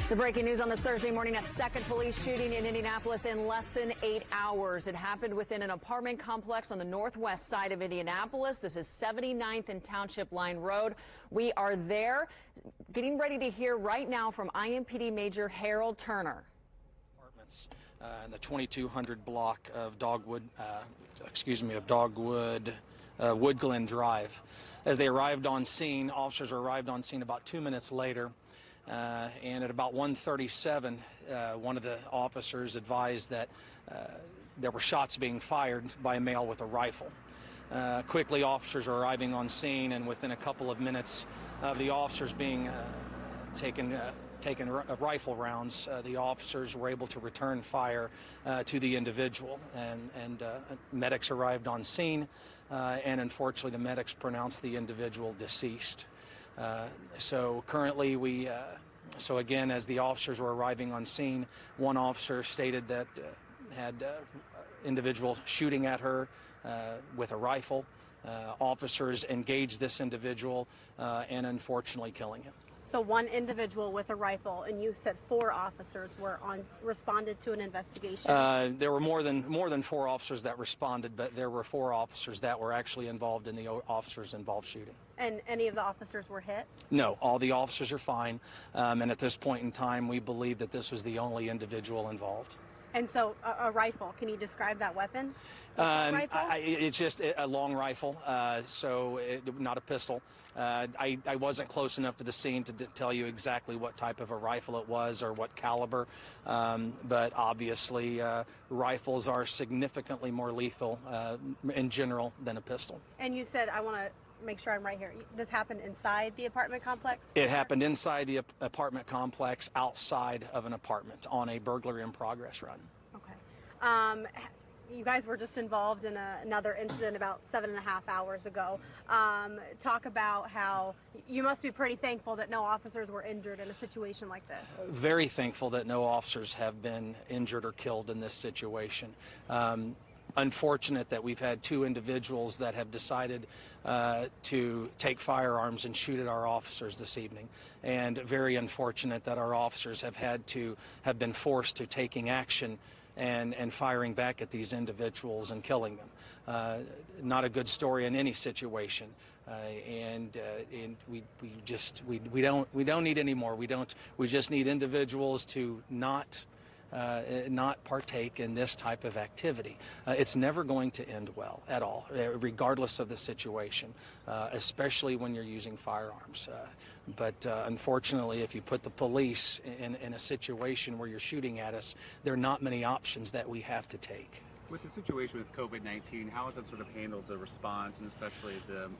The breaking news on this Thursday morning, a second police shooting in Indianapolis in less than 8 hours. It happened within an apartment complex on the northwest side of Indianapolis. This is 79th and Township Line Road. We are there getting ready to hear right now from IMPD Major Harold Turner. Apartments in the 2200 block of Wood Glen Drive. As they arrived on scene, officers arrived on scene about 2 minutes later. And at about 1:37, one of the officers advised that there were shots being fired by a male with a rifle. Quickly, officers are arriving on scene, and within a couple of minutes of the officers being taken rifle rounds, the officers were able to return fire to the individual, and medics arrived on scene, and unfortunately the medics pronounced the individual deceased. So currently so again, as the officers were arriving on scene, one officer stated that had individuals shooting at her with a rifle. Officers engaged this individual and unfortunately killing him. So one individual with a rifle, and you said 4 officers responded to an investigation. There were more than 4 officers that responded, but there were 4 officers that were actually involved in the officers involved shooting. And any of the officers were hit? No, all the officers are fine, and at this point in time, we believe that this was the only individual involved. And so a rifle, can you describe that weapon? It's just a long rifle, not a pistol. I wasn't close enough to the scene to tell you exactly what type of a rifle it was or what caliber, but obviously rifles are significantly more lethal in general than a pistol. And you said, I want to make sure I'm right here, this happened inside the apartment complex? It happened inside the apartment complex, outside of an apartment, on a burglary in progress run. Okay. You guys were just involved in another incident about 7.5 hours ago. Talk about how you must be pretty thankful that no officers were injured in a situation like this. Very thankful that no officers have been injured or killed in this situation. Unfortunate that we've had 2 individuals that have decided to take firearms and shoot at our officers this evening, and very unfortunate that our officers have been forced to taking action and firing back at these individuals and killing them. Not a good story in any situation, and we don't need any more. We just need individuals to not partake in this type of activity. It's never going to end well at all, regardless of the situation, especially when you're using firearms. But unfortunately, if you put the police in a situation where you're shooting at us, there are not many options that we have to take. With the situation with COVID-19, how has it sort of handled the response, and especially the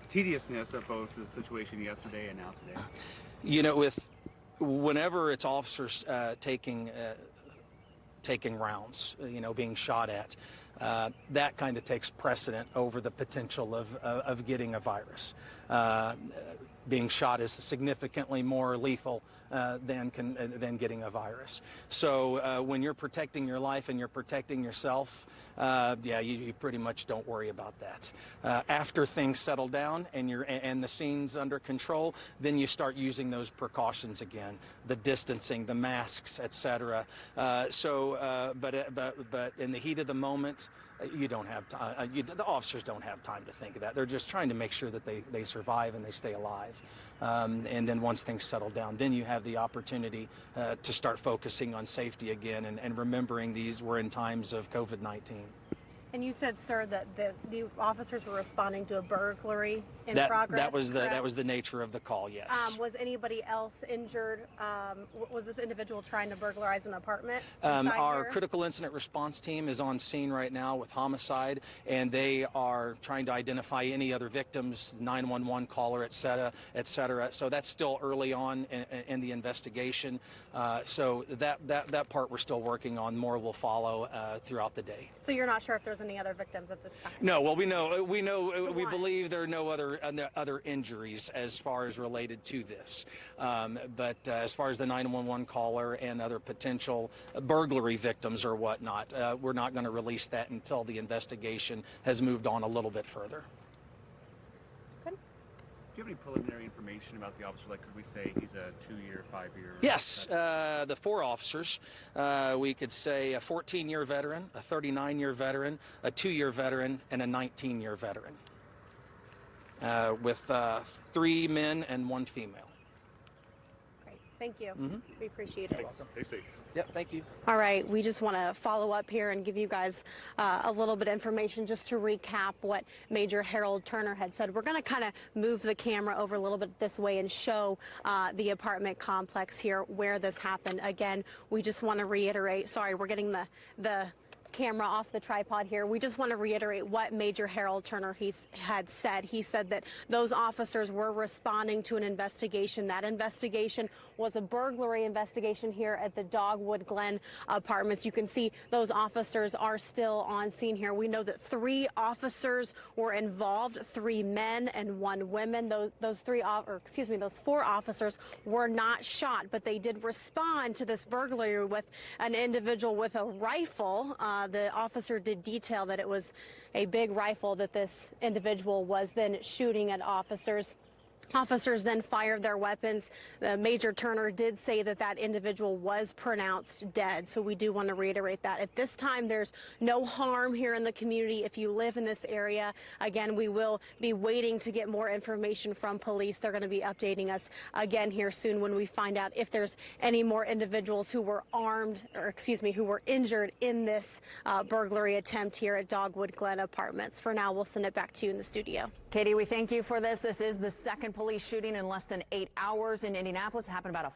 tediousness of both the situation yesterday and now today? You know, whenever it's officers taking rounds, being shot at, that kind of takes precedent over the potential of getting a virus. Being shot is significantly more lethal than getting a virus. So when you're protecting your life and you're protecting yourself, you pretty much don't worry about that. After things settle down and the scene's under control, then you start using those precautions again, the distancing, the masks, etc. But in the heat of the moment, you don't have time. The officers don't have time to think of that. They're just trying to make sure that they survive and they stay alive. And then once things settle down, then you have the opportunity to start focusing on safety again and remembering we're in times of COVID-19. And you said, sir, that the officers were responding to a burglary in progress. That was the nature of the call. Yes. Was anybody else injured? Was this individual trying to burglarize an apartment? Our critical incident response team is on scene right now with homicide, and they are trying to identify any other victims, 911 caller, et cetera. So that's still early on in the investigation. So that part we're still working on. More will follow throughout the day. So you're not sure if there's any other victims at this time? No. Well, we believe there are no other injuries as far as related to this. But as far as the 911 caller and other potential burglary victims or whatnot, we're not going to release that until the investigation has moved on a little bit further. Good. Do you have any preliminary information about the officer? Like, could we say he's a 2-year, 5-year? Yes, the 4 officers, we could say a 14-year veteran, a 39-year veteran, a 2-year veteran, and a 19-year veteran, with 3 men and 1 female. Great. Thank you. We appreciate it. Welcome. Stay safe. Yep, thank you. All right, we just want to follow up here and give you guys a little bit of information just to recap what Major Harold Turner had said. We're going to kind of move the camera over a little bit this way and show the apartment complex here where this happened. Again, we just want to reiterate, sorry, we're getting the camera off the tripod here. We just want to reiterate what Major Harold Turner had said. He said that those officers were responding to an investigation. That investigation was a burglary investigation here at the Dogwood Glen Apartments. You can see those officers are still on scene here. We know that 3 officers were involved, 3 men and 1 woman. Those 4 officers were not shot, but they did respond to this burglary with an individual with a rifle. The officer did detail that it was a big rifle that this individual was then shooting at officers. Officers then fired their weapons. Major Turner did say that that individual was pronounced dead, so we do want to reiterate that. At this time, there's no harm here in the community. If you live in this area, again, we will be waiting to get more information from police. They're going to be updating us again here soon when we find out if there's any more individuals who were who were injured in this burglary attempt here at Dogwood Glen Apartments. For now, we'll send it back to you in the studio. Katie, we thank you for this. This is the second police shooting in less than 8 hours in Indianapolis. It happened about a